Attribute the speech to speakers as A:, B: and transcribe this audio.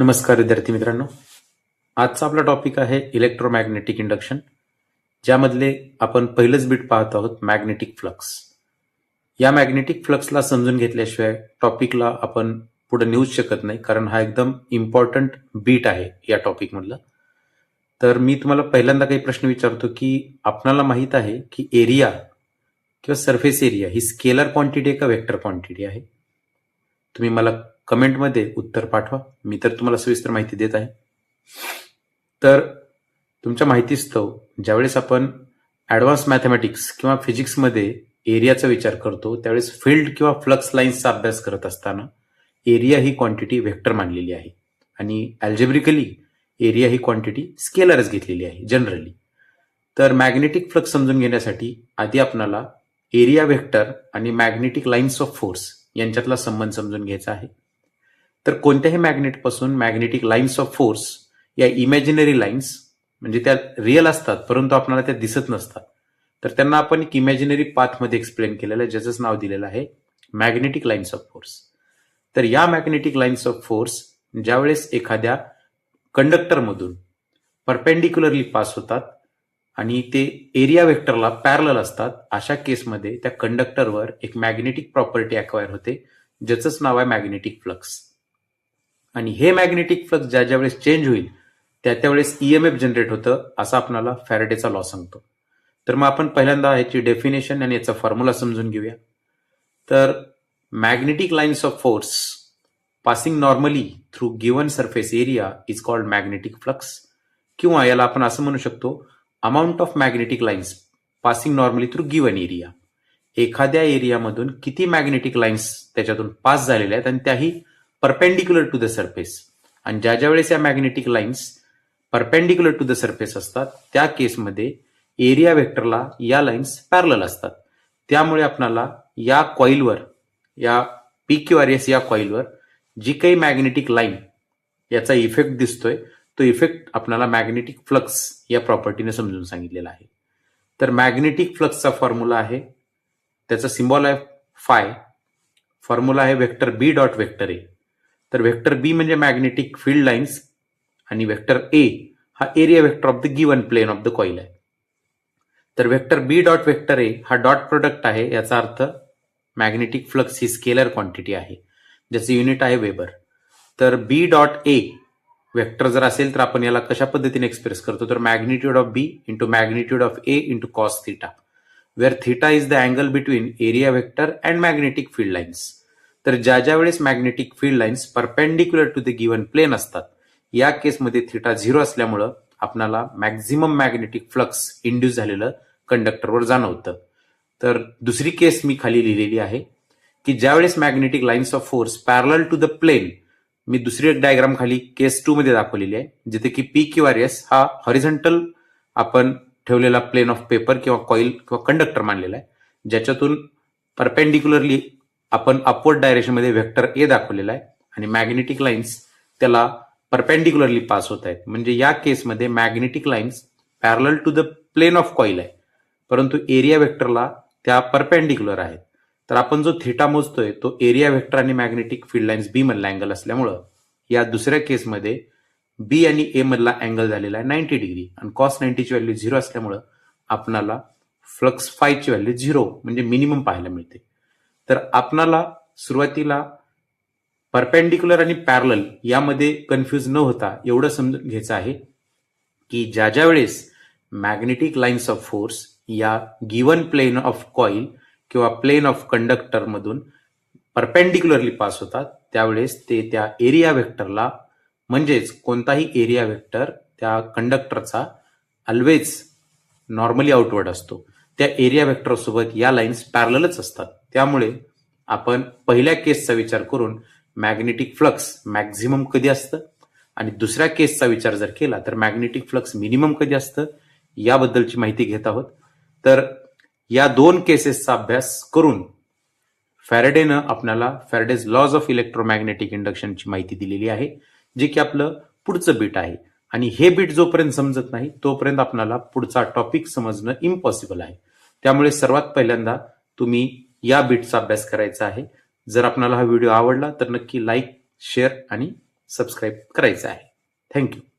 A: नमस्कार विद्यार्थी मित्रांनो. आजचा आपला टॉपिक आहे इलेक्ट्रोमॅग्नेटिक इंडक्शन, ज्यामधले आपण पहिलंच बीट पाहत आहोत, मॅग्नेटिक फ्लक्स. या मॅग्नेटिक फ्लक्सला समजून घेतल्याशिवाय टॉपिकला आपण पुढे नेऊच शकत नाही, कारण हा एकदम इम्पॉर्टंट बीट आहे या टॉपिकमधला. तर मी तुम्हाला पहिल्यांदा काही प्रश्न विचारतो की आपणाला माहित आहे की एरिया किंवा सरफेस एरिया ही स्केलर क्वांटिटी आहे का वेक्टर क्वांटिटी आहे? तुम्ही मला कमेंटमध्ये उत्तर पाठवा. मी तर तुम्हाला सविस्तर माहिती देत आहे. तर तुमच्या माहितीस्तव ज्यावेळेस आपण ॲडव्हान्स मॅथमॅटिक्स किंवा फिजिक्समध्ये एरियाचा विचार करतो, त्यावेळेस फील्ड किंवा फ्लक्स लाईन्सचा अभ्यास करत असताना एरिया ही क्वांटिटी वेक्टर मानलेली आहे आणि अल्जेब्रिकली एरिया ही क्वांटिटी स्केलरच घेतलेली आहे जनरली. तर मॅग्नेटिक फ्लक्स समजून घेण्यासाठी आधी आपणाला एरिया वेक्टर आणि मॅग्नेटिक लाईन्स ऑफ फोर्स यांच्यातला संबंध समजून घ्यायचा आहे. तर कोणत्याही मॅग्नेटपासून मॅग्नेटिक लाईन्स ऑफ फोर्स या इमॅजिनरी लाईन्स, म्हणजे त्या रिअल असतात परंतु आपल्याला त्या दिसत नसतात, तर त्यांना आपण एक इमॅजिनरी पाथमध्ये एक्सप्लेन केलेलं आहे, ज्याचंच नाव दिलेलं आहे मॅग्नेटिक लाईन्स ऑफ फोर्स. तर या मॅग्नेटिक लाईन्स ऑफ फोर्स ज्यावेळेस एखाद्या कंडक्टरमधून परपेंडिक्युलरली पास होतात आणि ते एरिया वेक्टरला पॅरलल असतात, अशा केसमध्ये त्या कंडक्टरवर एक मॅग्नेटिक प्रॉपर्टी अक्वायर होते, ज्याचंच नाव आहे मॅग्नेटिक फ्लक्स. आणि हे मॅग्नेटिक फ्लक्स ज्या वेळेस चेंज होईल त्यावेळेस ईएमएफ जनरेट होतं, असं आपल्याला फॅरेडेचा लॉ सांगतो. तर मग आपण पहिल्यांदा ह्याची डेफिनेशन आणि याचा फॉर्म्युला समजून घेऊया. तर magnetic lines of force passing normally through given surface area is called magnetic flux, किंवा याला आपण असं म्हणू शकतो, amount of magnetic lines passing normally through given area. एखाद्या एरियामधून किती मॅग्नेटिक लाईन्स त्याच्यातून पास झालेल्या आहेत आणि त्याही परपेंडिक्युलर टू द सरफेस. आणि ज्या वेळेस या magnetic lines perpendicular to the surface असतात त्या केसमध्ये एरिया वेक्टरला या लाईन्स पॅरलल असतात. त्यामुळे आपल्याला या कॉइलवर, या PQRS या कॉइलवर जी काही मॅग्नेटिक लाईन याचा इफेक्ट दिसतोय, तो इफेक्ट आपल्याला मॅग्नेटिक फ्लक्स या प्रॉपर्टीने समजून सांगितलेला आहे. तर मॅग्नेटिक फ्लक्सचा फॉर्म्युला आहे, त्याचा सिम्बॉल आहे फाय. फॉर्म्युला आहे vector B dot vector A. तर वेक्टर बी म्हणजे मॅग्नेटिक फील्ड लाईन्स आणि वेक्टर ए हा area vector of the given plane of the coil आहे. तर vector B dot vector A हा डॉट प्रोडक्ट आहे, याचा अर्थ मॅग्नेटिक फ्लक्स ही स्केलर क्वांटिटी आहे, ज्याचे युनिट आहे वेबर. तर बी डॉट ए वेक्टर जर असेल तर आपण याला कशा पद्धतीने एक्सप्रेस करतो, तर magnitude of B into magnitude of A into cos theta, where theta is the angle between area vector and magnetic field lines. तर ज्या वेळेस magnetic field lines perpendicular to the given plane असतात, या केसमध्ये theta 0 असल्यामुळं आपल्याला maximum magnetic flux induce झालेलं कंडक्टरवर जाणवतं. तर दुसरी केस मी खाली लिहिलेली आहे की ज्यावेळेस magnetic lines of force parallel to the plane, मी दुसरी एक डायग्राम खाली केस 2 मध्ये दाखवलेली आहे, जिथे की PQRS हा हॉरिझॉन्टल आपण ठेवलेला प्लेन ऑफ पेपर किंवा कॉइल किंवा कंडक्टर मानलेला आहे, ज्याच्यातून परपेंडिक्युलरली आपण अपवर्ड डायरेक्शनमध्ये वेक्टर ए दाखवलेला आहे आणि मॅग्नेटिक लाईन्स त्याला परपेंडिक्युलरली पास होत आहेत. म्हणजे या केसमध्ये magnetic lines parallel to the plane of coil आहे, परंतु एरिया वेक्टरला त्या परपेंडिक्युलर आहेत. तर आपण जो थिटा मोजतोय तो एरिया वेक्टर आणि मॅग्नेटिक फील्ड लाईन्स बी मधला अँगल असल्यामुळं या दुसऱ्या केसमध्ये बी आणि ए मधला अँगल झालेला आहे 90 डिग्री आणि कॉस 90 ची व्हॅल्यू 0 असल्यामुळं आपणाला फ्लक्स फायची व्हॅल्यू 0 म्हणजे मिनिमम पाहायला मिळते. तर आपणाला सुरुवातीला परपेंडिक्युलर आणि पॅरलल यामध्ये कन्फ्यूज न होता एवढं समजून घ्यायचं आहे की ज्या वेळेस मॅग्नेटिक लाईन्स ऑफ फोर्स या गिवन प्लेन ऑफ कॉइल किंवा प्लेन ऑफ कंडक्टर मधून परपेंडिक्युलरली पास होतात, त्यावेळेस ते त्या एरिया वेक्टरला, म्हणजेच कोणताही एरिया वेक्टर त्या कंडक्टरचा ऑलवेज नॉर्मली आउटवर्ड असतो, त्या एरिया वेक्टर सोबत या लाईन्स पॅरललच असतात. त्यामुळे आपण पहिल्या केसचा विचार करून मॅग्नेटिक फ्लक्स मॅक्झिमम कधी असतं आणि दुसऱ्या केसचा विचार जर केला तर मॅग्नेटिक फ्लक्स मिनिमम कधी असतं याबद्दलची माहिती घेत आहोत. तर या दोन केसेसचा अभ्यास करून फॅरेडेनं आपल्याला फॅरेडेज लॉज ऑफ इलेक्ट्रोमॅग्नेटिक इंडक्शनची माहिती दिलेली आहे, जे की आपलं पुढचं बीट आहे. आणि हे बीट जोपर्यंत समजत नाही तोपर्यंत आपल्याला पुढचा टॉपिक समजणं इम्पॉसिबल आहे. त्यामुळे सर्वात पहिल्यांदा तुम्ही या बीटचा अभ्यास करायचा आहे. जर आपल्याला हा व्हिडिओ आवडला तर नक्की लाईक, शेअर आणि सबस्क्राईब करायचं आहे. थँक्यू.